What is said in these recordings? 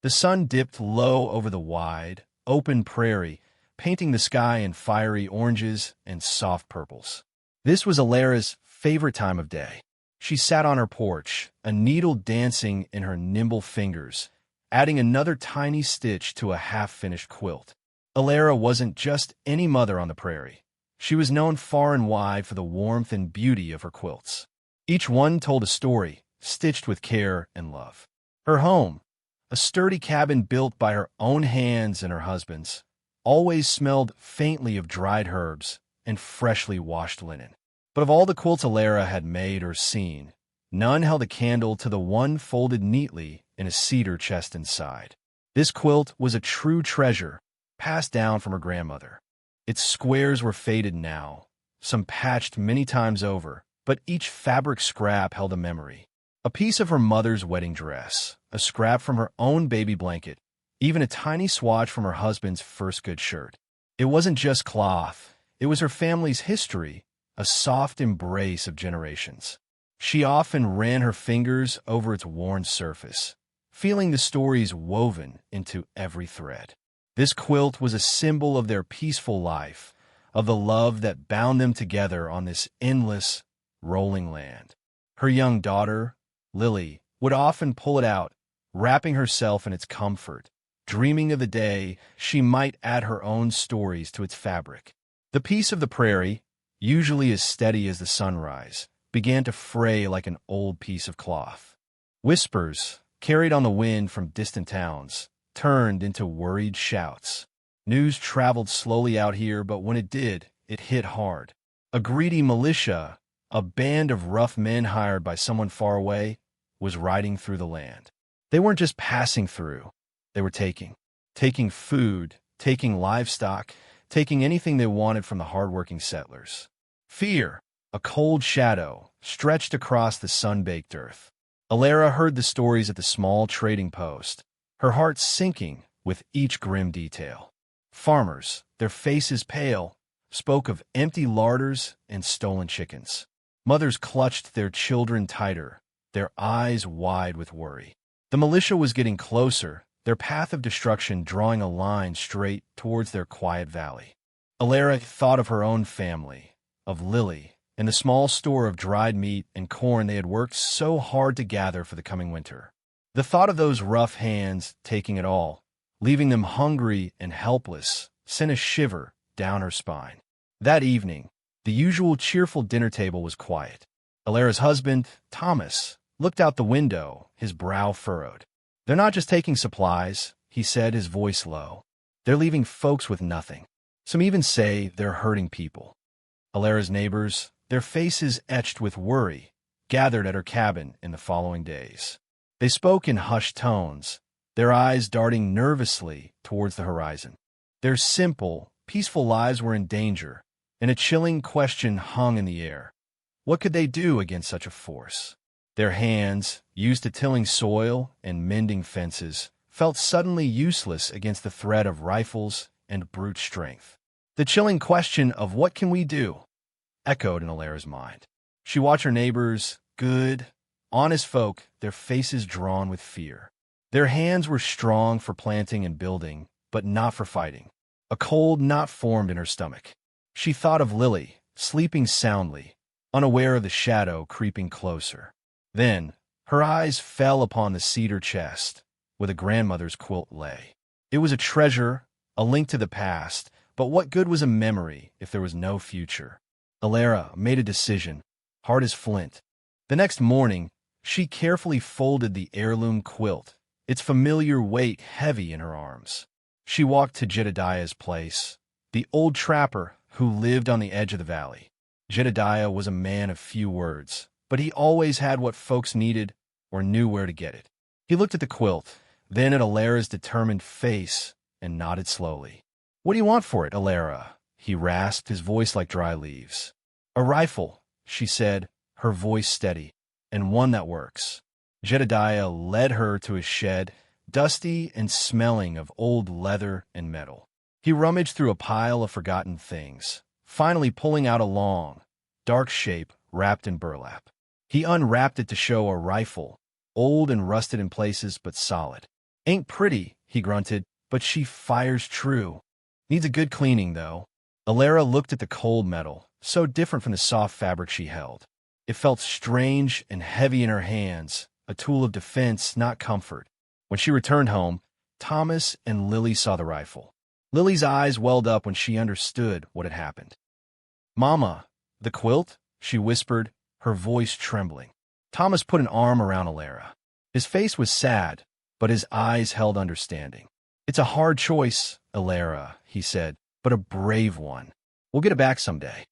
The sun dipped low over the wide, open prairie, painting the sky in fiery oranges and soft purples. This was Alara's favorite time of day. She sat on her porch, a needle dancing in her nimble fingers, adding another tiny stitch to a half-finished quilt. Alara wasn't just any mother on the prairie. She was known far and wide for the warmth and beauty of her quilts. Each one told a story, stitched with care and love. Her home, a sturdy cabin built by her own hands and her husband's, always smelled faintly of dried herbs and freshly washed linen. But of all the quilts Alara had made or seen, none held a candle to the one folded neatly in a cedar chest inside. This quilt was a true treasure, passed down from her grandmother. Its squares were faded now, some patched many times over, but each fabric scrap held a memory. A piece of her mother's wedding dress, a scrap from her own baby blanket, even a tiny swatch from her husband's first good shirt. It wasn't just cloth, it was her family's history, a soft embrace of generations. She often ran her fingers over its worn surface, feeling the stories woven into every thread. This quilt was a symbol of their peaceful life, of the love that bound them together on this endless, rolling land. Her young daughter, Lily, would often pull it out, wrapping herself in its comfort, dreaming of the day she might add her own stories to its fabric. The peace of the prairie, usually as steady as the sunrise, began to fray like an old piece of cloth. Whispers, carried on the wind from distant towns, turned into worried shouts. News traveled slowly out here, but when it did, it hit hard. A greedy militia, a band of rough men hired by someone far away, was riding through the land. They weren't just passing through, they were taking food, taking livestock, taking anything they wanted from the hardworking settlers. Fear, a cold shadow, stretched across the sun-baked earth. Alara heard the stories at the small trading post, her heart sinking with each grim detail. Farmers, their faces pale, spoke of empty larders and stolen chickens. Mothers clutched their children tighter, their eyes wide with worry. The militia was getting closer, their path of destruction drawing a line straight towards their quiet valley. Alara thought of her own family, of Lily, and the small store of dried meat and corn they had worked so hard to gather for the coming winter. The thought of those rough hands taking it all, leaving them hungry and helpless, sent a shiver down her spine. That evening, the usual cheerful dinner table was quiet. Alara's husband, Thomas, looked out the window, his brow furrowed. "They're not just taking supplies," he said, his voice low. "They're leaving folks with nothing. Some even say they're hurting people." Alara's neighbors, their faces etched with worry, gathered at her cabin in the following days. They spoke in hushed tones, their eyes darting nervously towards the horizon. Their simple, peaceful lives were in danger, and a chilling question hung in the air. What could they do against such a force? Their hands, used to tilling soil and mending fences, felt suddenly useless against the threat of rifles and brute strength. The chilling question of "what can we do?" echoed in Alara's mind. She watched her neighbors, good, honest folk, their faces drawn with fear. Their hands were strong for planting and building, but not for fighting. A cold knot formed in her stomach. She thought of Lily, sleeping soundly, unaware of the shadow creeping closer. Then, her eyes fell upon the cedar chest, where the grandmother's quilt lay. It was a treasure, a link to the past, but what good was a memory if there was no future? Alara made a decision, hard as flint. The next morning, she carefully folded the heirloom quilt, its familiar weight heavy in her arms. She walked to Jedediah's place, the old trapper who lived on the edge of the valley. Jedediah was a man of few words, but he always had what folks needed or knew where to get it. He looked at the quilt, then at Alara's determined face, and nodded slowly. "What do you want for it, Alara?" he rasped, his voice like dry leaves. "A rifle," she said, her voice steady, "and one that works." Jedediah led her to his shed, dusty and smelling of old leather and metal. He rummaged through a pile of forgotten things, finally pulling out a long, dark shape wrapped in burlap. He unwrapped it to show a rifle, old and rusted in places but solid. Ain't pretty, he grunted, but she fires true. Needs a good cleaning, though. Alara looked at the cold metal, so different from the soft fabric she held. It felt strange and heavy in her hands, a tool of defense, not comfort. When she returned home, Thomas and Lily saw the rifle. Lily's eyes welled up when she understood what had happened. "Mama, the quilt?" she whispered, her voice trembling. Thomas put an arm around Alara. His face was sad, but his eyes held understanding. "It's a hard choice, Alara," he said, "but a brave one. We'll get it back someday."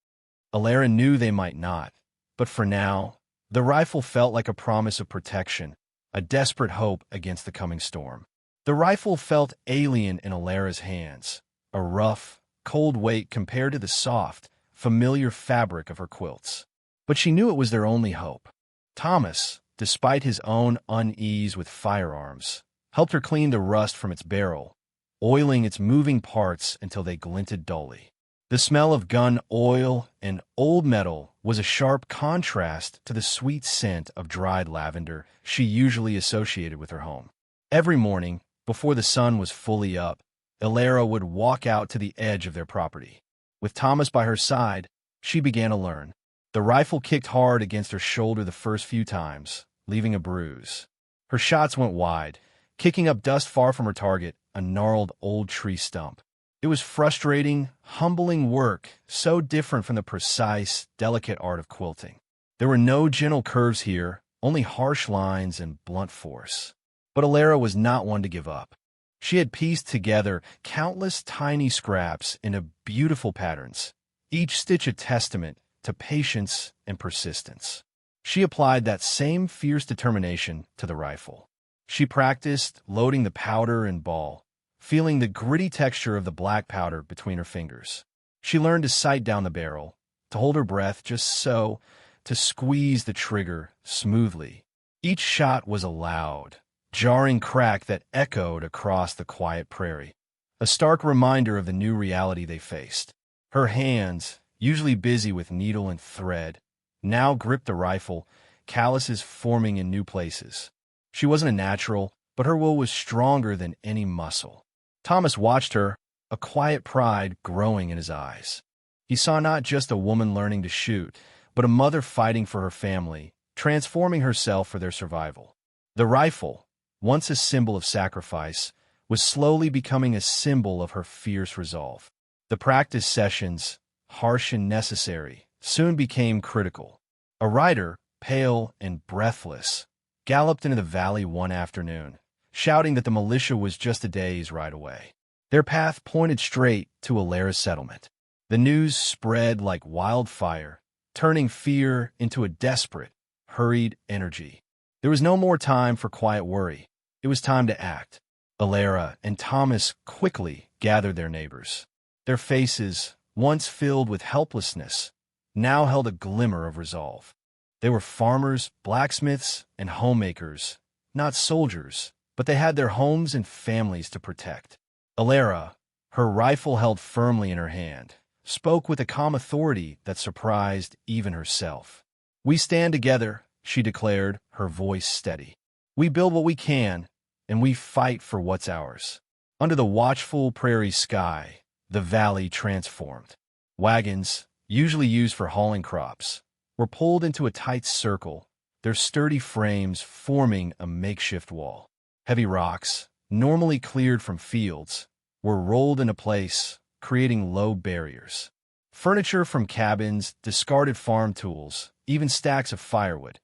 Alara knew they might not, but for now, the rifle felt like a promise of protection, a desperate hope against the coming storm. The rifle felt alien in Alara's hands, a rough, cold weight compared to the soft, familiar fabric of her quilts. But she knew it was their only hope. Thomas, despite his own unease with firearms, helped her clean the rust from its barrel, oiling its moving parts until they glinted dully. The smell of gun oil and old metal was a sharp contrast to the sweet scent of dried lavender she usually associated with her home. Every morning, before the sun was fully up, Alara would walk out to the edge of their property. With Thomas by her side, she began to learn. The rifle kicked hard against her shoulder the first few times, leaving a bruise. Her shots went wide, kicking up dust far from her target, a gnarled old tree stump. It was frustrating, humbling work, so different from the precise, delicate art of quilting. There were no gentle curves here, only harsh lines and blunt force. But Alara was not one to give up. She had pieced together countless tiny scraps into beautiful patterns, each stitch a testament to patience and persistence. She applied that same fierce determination to the rifle. She practiced loading the powder and ball, feeling the gritty texture of the black powder between her fingers. She learned to sight down the barrel, to hold her breath just so, to squeeze the trigger smoothly. Each shot was a loud, jarring crack that echoed across the quiet prairie, a stark reminder of the new reality they faced. Her hands, usually busy with needle and thread, now gripped the rifle, calluses forming in new places. She wasn't a natural, but her will was stronger than any muscle. Thomas watched her, a quiet pride growing in his eyes. He saw not just a woman learning to shoot, but a mother fighting for her family, transforming herself for their survival. The rifle, once a symbol of sacrifice, was slowly becoming a symbol of her fierce resolve. The practice sessions, harsh and necessary, soon became critical. A rider, pale and breathless, galloped into the valley one afternoon, shouting that the militia was just a day's ride away. Their path pointed straight to Alara's settlement. The news spread like wildfire, turning fear into a desperate, hurried energy. There was no more time for quiet worry. It was time to act. Alara and Thomas quickly gathered their neighbors. Their faces, once filled with helplessness, now held a glimmer of resolve. They were farmers, blacksmiths, and homemakers, not soldiers, but they had their homes and families to protect. Alara, her rifle held firmly in her hand, spoke with a calm authority that surprised even herself. "We stand together," she declared, her voice steady. "We build what we can, and we fight for what's ours." Under the watchful prairie sky, the valley transformed. Wagons, usually used for hauling crops, were pulled into a tight circle, their sturdy frames forming a makeshift wall. Heavy rocks, normally cleared from fields, were rolled into place, creating low barriers. Furniture from cabins, discarded farm tools, even stacks of firewood,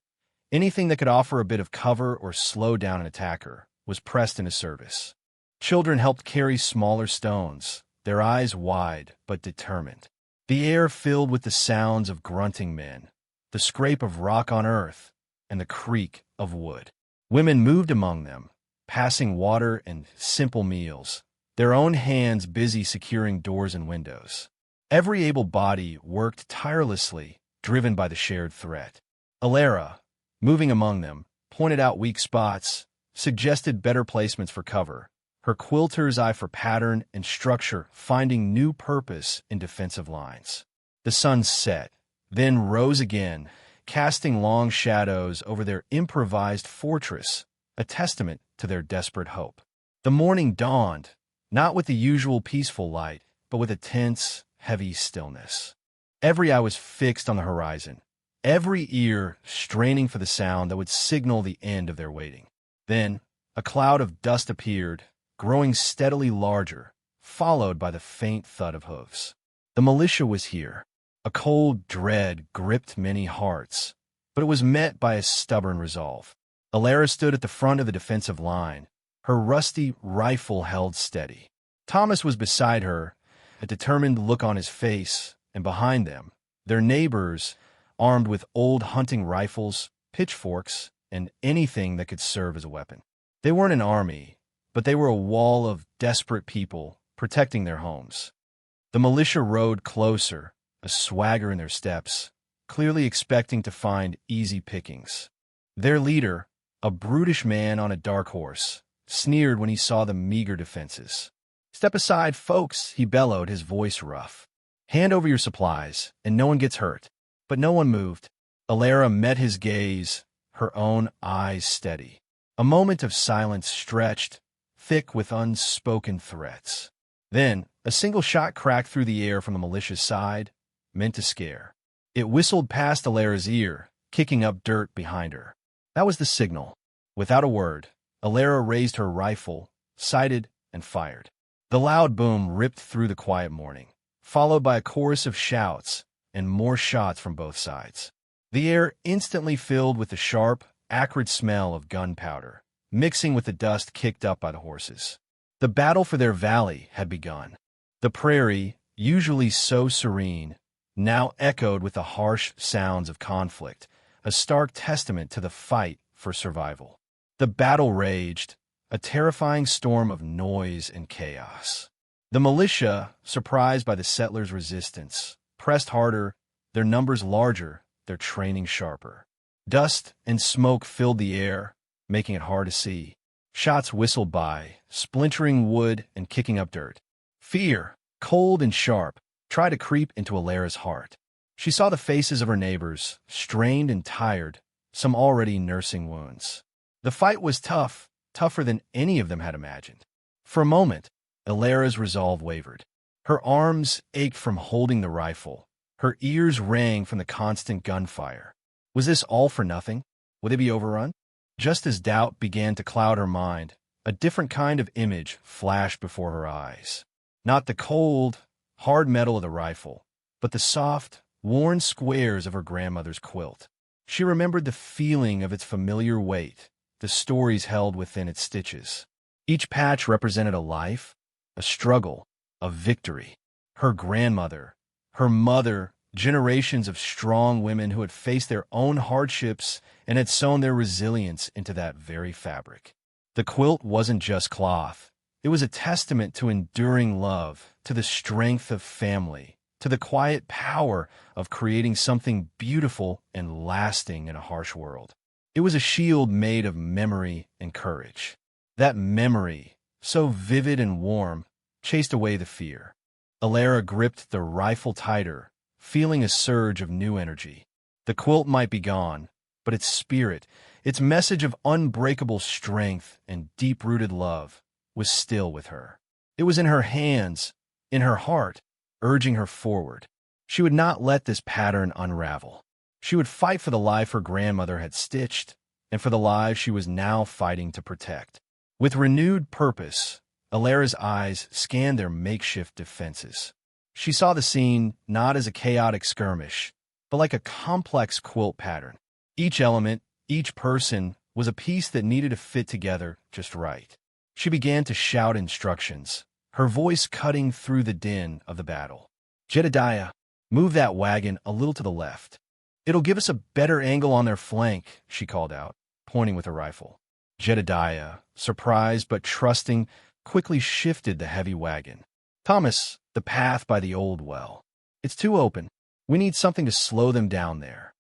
anything that could offer a bit of cover or slow down an attacker, was pressed into service. Children helped carry smaller stones, their eyes wide but determined. The air filled with the sounds of grunting men, the scrape of rock on earth, and the creak of wood. Women moved among them, passing water and simple meals, their own hands busy securing doors and windows. Every able body worked tirelessly, driven by the shared threat. Alara, moving among them, pointed out weak spots, suggested better placements for cover, her quilter's eye for pattern and structure finding new purpose in defensive lines. The sun set, then rose again, casting long shadows over their improvised fortress, a testament to their desperate hope. The morning dawned, not with the usual peaceful light, but with a tense, heavy stillness. Every eye was fixed on the horizon, every ear straining for the sound that would signal the end of their waiting. Then, a cloud of dust appeared, growing steadily larger, followed by the faint thud of hooves. The militia was here. A cold dread gripped many hearts, but it was met by a stubborn resolve. Alara stood at the front of the defensive line, her rusty rifle held steady. Thomas was beside her, a determined look on his face, and behind them, their neighbors, armed with old hunting rifles, pitchforks, and anything that could serve as a weapon. They weren't an army, but they were a wall of desperate people protecting their homes. The militia rode closer, a swagger in their steps, clearly expecting to find easy pickings. Their leader, a brutish man on a dark horse, sneered when he saw the meager defenses. "Step aside, folks," he bellowed, his voice rough. "Hand over your supplies, and no one gets hurt." But no one moved. Alara met his gaze, her own eyes steady. A moment of silence stretched, thick with unspoken threats. Then, a single shot cracked through the air from the militia's side, meant to scare. It whistled past Alara's ear, kicking up dirt behind her. That was the signal. Without a word, Alara raised her rifle, sighted, and fired. The loud boom ripped through the quiet morning, followed by a chorus of shouts and more shots from both sides. The air instantly filled with the sharp, acrid smell of gunpowder, mixing with the dust kicked up by the horses. The battle for their valley had begun. The prairie, usually so serene, now echoed with the harsh sounds of conflict, a stark testament to the fight for survival. The battle raged, a terrifying storm of noise and chaos. The militia, surprised by the settlers' resistance, pressed harder, their numbers larger, their training sharper. Dust and smoke filled the air, making it hard to see. Shots whistled by, splintering wood and kicking up dirt. Fear, cold and sharp, tried to creep into Alara's heart. She saw the faces of her neighbors, strained and tired, some already nursing wounds. The fight was tough, tougher than any of them had imagined. For a moment, Alara's resolve wavered. Her arms ached from holding the rifle. Her ears rang from the constant gunfire. Was this all for nothing? Would they be overrun? Just as doubt began to cloud her mind, a different kind of image flashed before her eyes. Not the cold, hard metal of the rifle, but the soft, worn squares of her grandmother's quilt. She remembered the feeling of its familiar weight, the stories held within its stitches. Each patch represented a life, a struggle, a victory. Her grandmother, her mother, generations of strong women who had faced their own hardships and had sewn their resilience into that very fabric. The quilt wasn't just cloth. It was a testament to enduring love, to the strength of family, to the quiet power of creating something beautiful and lasting in a harsh world. It was a shield made of memory and courage. That memory, so vivid and warm, chased away the fear. Alara gripped the rifle tighter, feeling a surge of new energy. The quilt might be gone, but its spirit, its message of unbreakable strength and deep-rooted love, was still with her. It was in her hands, in her heart, urging her forward. She would not let this pattern unravel. She would fight for the life her grandmother had stitched, and for the lives she was now fighting to protect. With renewed purpose, Alara's eyes scanned their makeshift defenses. She saw the scene not as a chaotic skirmish, but like a complex quilt pattern. Each element, each person, was a piece that needed to fit together just right. She began to shout instructions, her voice cutting through the din of the battle. "Jedediah, move that wagon a little to the left. It'll give us a better angle on their flank," she called out, pointing with her rifle. Jedediah, surprised but trusting, quickly shifted the heavy wagon. "Thomas, the path by the old well. It's too open. We need something to slow them down there."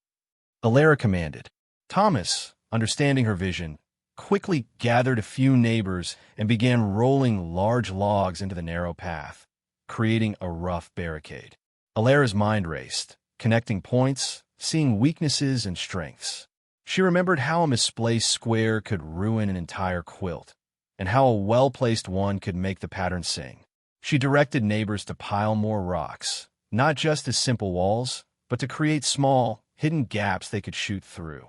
Alara commanded. Thomas, understanding her vision, quickly gathered a few neighbors and began rolling large logs into the narrow path, creating a rough barricade. Alara's mind raced, connecting points, seeing weaknesses and strengths. She remembered how a misplaced square could ruin an entire quilt, and how a well-placed one could make the pattern sing. She directed neighbors to pile more rocks, not just as simple walls, but to create small, hidden gaps they could shoot through.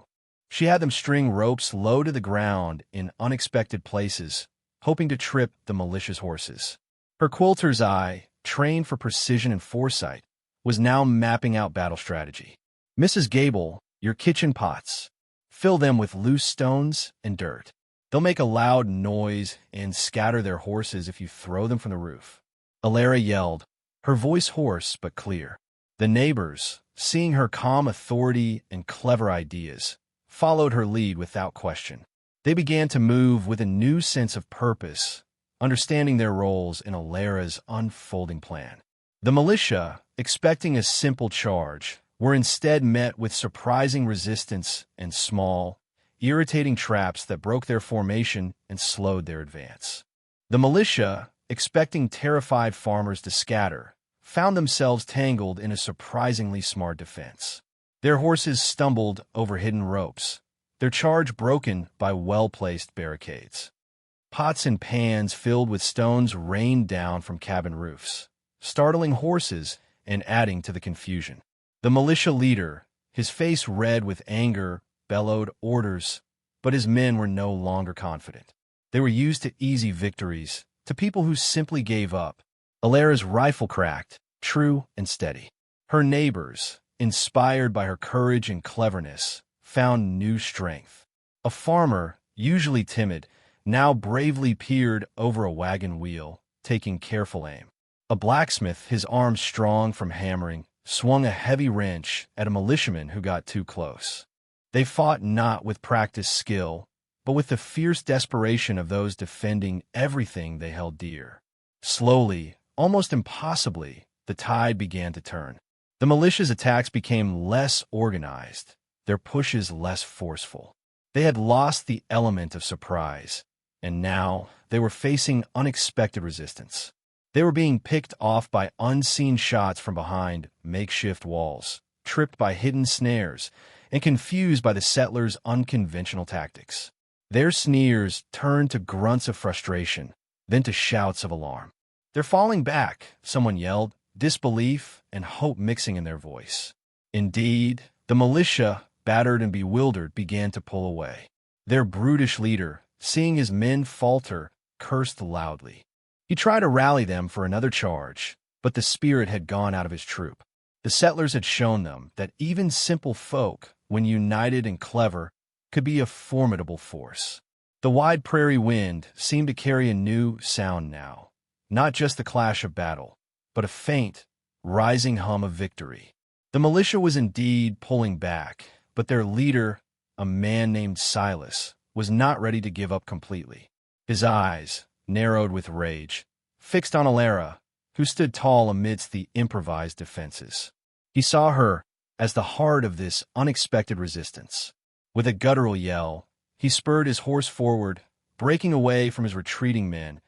She had them string ropes low to the ground in unexpected places, hoping to trip the militia's horses. Her quilter's eye, trained for precision and foresight, was now mapping out battle strategy. "Mrs. Gable, your kitchen pots. Fill them with loose stones and dirt. They'll make a loud noise and scatter their horses if you throw them from the roof." Alara yelled, her voice hoarse but clear. The neighbors, seeing her calm authority and clever ideas, followed her lead without question. They began to move with a new sense of purpose, understanding their roles in Alara's unfolding plan. The militia, expecting a simple charge, were instead met with surprising resistance and small, irritating traps that broke their formation and slowed their advance. The militia, expecting terrified farmers to scatter, found themselves tangled in a surprisingly smart defense. Their horses stumbled over hidden ropes, their charge broken by well-placed barricades. Pots and pans filled with stones rained down from cabin roofs, startling horses and adding to the confusion. The militia leader, his face red with anger, bellowed orders, but his men were no longer confident. They were used to easy victories, to people who simply gave up. Alara's rifle cracked, true and steady. Her neighbors, inspired by her courage and cleverness, found new strength. A farmer, usually timid, now bravely peered over a wagon wheel, taking careful aim. A blacksmith, his arms strong from hammering, swung a heavy wrench at a militiaman who got too close. They fought not with practiced skill, but with the fierce desperation of those defending everything they held dear. Slowly, almost impossibly, the tide began to turn. The militia's attacks became less organized, their pushes less forceful. They had lost the element of surprise, and now they were facing unexpected resistance. They were being picked off by unseen shots from behind makeshift walls, tripped by hidden snares, and confused by the settlers' unconventional tactics. Their sneers turned to grunts of frustration, then to shouts of alarm. "They're falling back," someone yelled, disbelief and hope mixing in their voice. Indeed, the militia, battered and bewildered, began to pull away. Their brutish leader, seeing his men falter, cursed loudly. He tried to rally them for another charge, but the spirit had gone out of his troop. The settlers had shown them that even simple folk, when united and clever, could be a formidable force. The wide prairie wind seemed to carry a new sound now, not just the clash of battle, but a faint, rising hum of victory. The militia was indeed pulling back, but their leader, a man named Silas, was not ready to give up completely. His eyes, narrowed with rage, fixed on Alara, who stood tall amidst the improvised defenses. He saw her as the heart of this unexpected resistance. With a guttural yell, he spurred his horse forward, breaking away from his retreating men,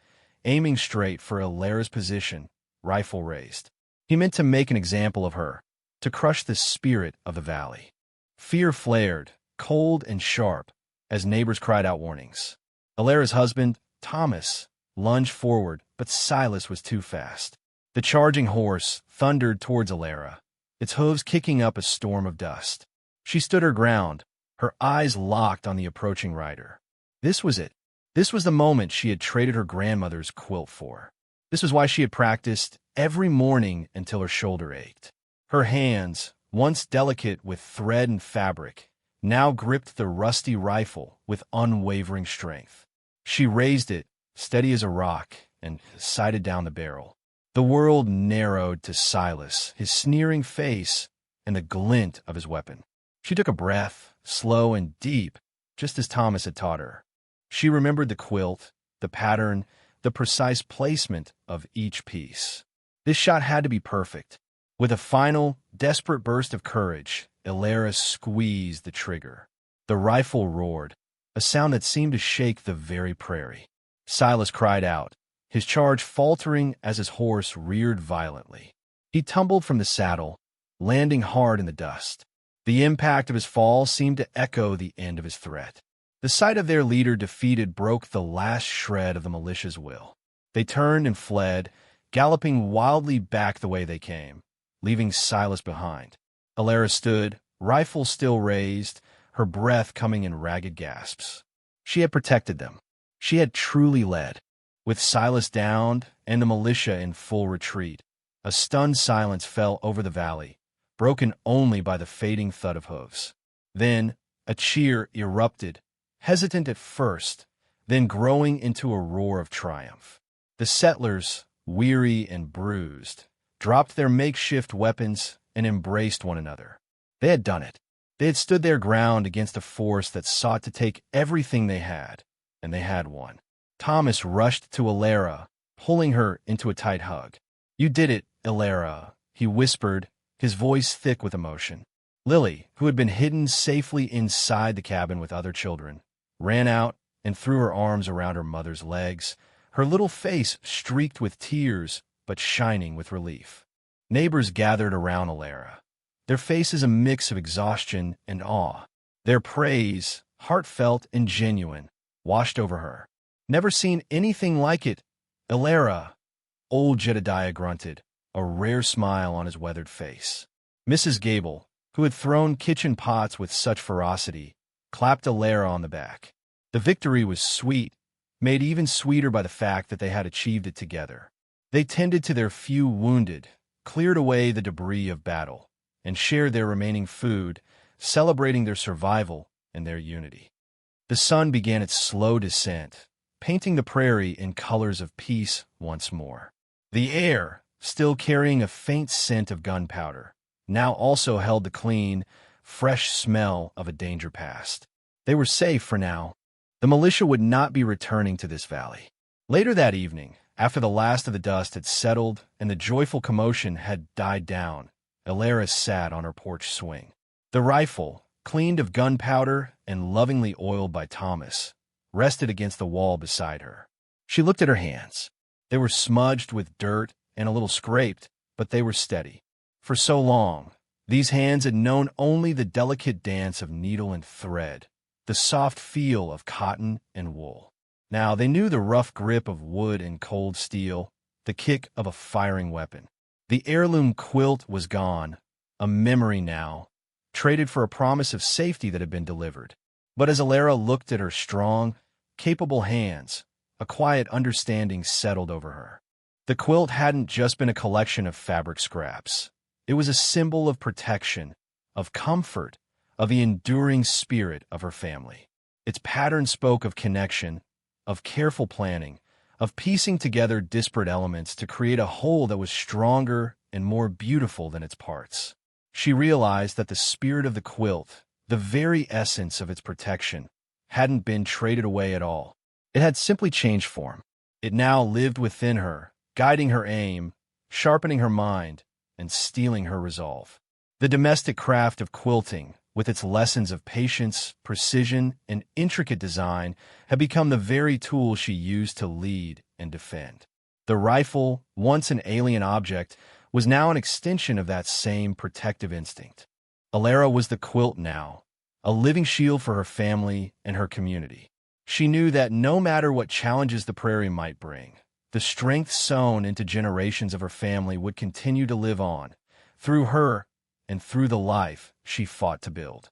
aiming straight for Alara's position, rifle raised. He meant to make an example of her, to crush the spirit of the valley. Fear flared, cold and sharp, as neighbors cried out warnings. Alara's husband, Thomas, lunged forward, but Silas was too fast. The charging horse thundered towards Alara, its hooves kicking up a storm of dust. She stood her ground, her eyes locked on the approaching rider. This was it. This was the moment she had traded her grandmother's quilt for. This was why she had practiced every morning until her shoulder ached. Her hands, once delicate with thread and fabric, now gripped the rusty rifle with unwavering strength. She raised it, steady as a rock, and sighted down the barrel. The world narrowed to Silas, his sneering face, and the glint of his weapon. She took a breath, slow and deep, just as Thomas had taught her. She remembered the quilt, the pattern, the precise placement of each piece. This shot had to be perfect. With a final, desperate burst of courage, Alara squeezed the trigger. The rifle roared, a sound that seemed to shake the very prairie. Silas cried out, his charge faltering as his horse reared violently. He tumbled from the saddle, landing hard in the dust. The impact of his fall seemed to echo the end of his threat. The sight of their leader defeated broke the last shred of the militia's will. They turned and fled, galloping wildly back the way they came, leaving Silas behind. Alara stood, rifle still raised, her breath coming in ragged gasps. She had protected them. She had truly led. With Silas downed and the militia in full retreat, a stunned silence fell over the valley, broken only by the fading thud of hooves. Then a cheer erupted, hesitant at first, then growing into a roar of triumph. The settlers, weary and bruised, dropped their makeshift weapons and embraced one another. They had done it. They had stood their ground against a force that sought to take everything they had, and they had won. Thomas rushed to Alara, pulling her into a tight hug. "You did it, Alara," he whispered, his voice thick with emotion. Lily, who had been hidden safely inside the cabin with other children, ran out and threw her arms around her mother's legs, her little face streaked with tears but shining with relief. Neighbors gathered around Alara, their faces a mix of exhaustion and awe. Their praise, heartfelt and genuine, washed over her. "Never seen anything like it, Alara," old Jedediah grunted, a rare smile on his weathered face. Mrs. Gable, who had thrown kitchen pots with such ferocity, clapped Alara on the back. The victory was sweet, made even sweeter by the fact that they had achieved it together. They tended to their few wounded, cleared away the debris of battle, and shared their remaining food, celebrating their survival and their unity. The sun began its slow descent, painting the prairie in colors of peace once more. The air, still carrying a faint scent of gunpowder, now also held the clean, fresh smell of a danger past. They were safe for now. The militia would not be returning to this valley. Later that evening, after the last of the dust had settled and the joyful commotion had died down, Alara sat on her porch swing. The rifle, cleaned of gunpowder and lovingly oiled by Thomas, rested against the wall beside her. She looked at her hands. They were smudged with dirt and a little scraped, but they were steady. For so long, these hands had known only the delicate dance of needle and thread, the soft feel of cotton and wool. Now they knew the rough grip of wood and cold steel, the kick of a firing weapon. The heirloom quilt was gone, a memory now, traded for a promise of safety that had been delivered. But as Alara looked at her strong, capable hands, a quiet understanding settled over her. The quilt hadn't just been a collection of fabric scraps. It was a symbol of protection, of comfort, of the enduring spirit of her family. Its pattern spoke of connection, of careful planning, of piecing together disparate elements to create a whole that was stronger and more beautiful than its parts. She realized that the spirit of the quilt, the very essence of its protection, hadn't been traded away at all. It had simply changed form. It now lived within her, guiding her aim, sharpening her mind, and steeling her resolve. The domestic craft of quilting, with its lessons of patience, precision, and intricate design, had become the very tool she used to lead and defend. The rifle, once an alien object, was now an extension of that same protective instinct. Alara was the quilt now, a living shield for her family and her community. She knew that no matter what challenges the prairie might bring, the strength sown into generations of her family would continue to live on, through her and through the life she fought to build.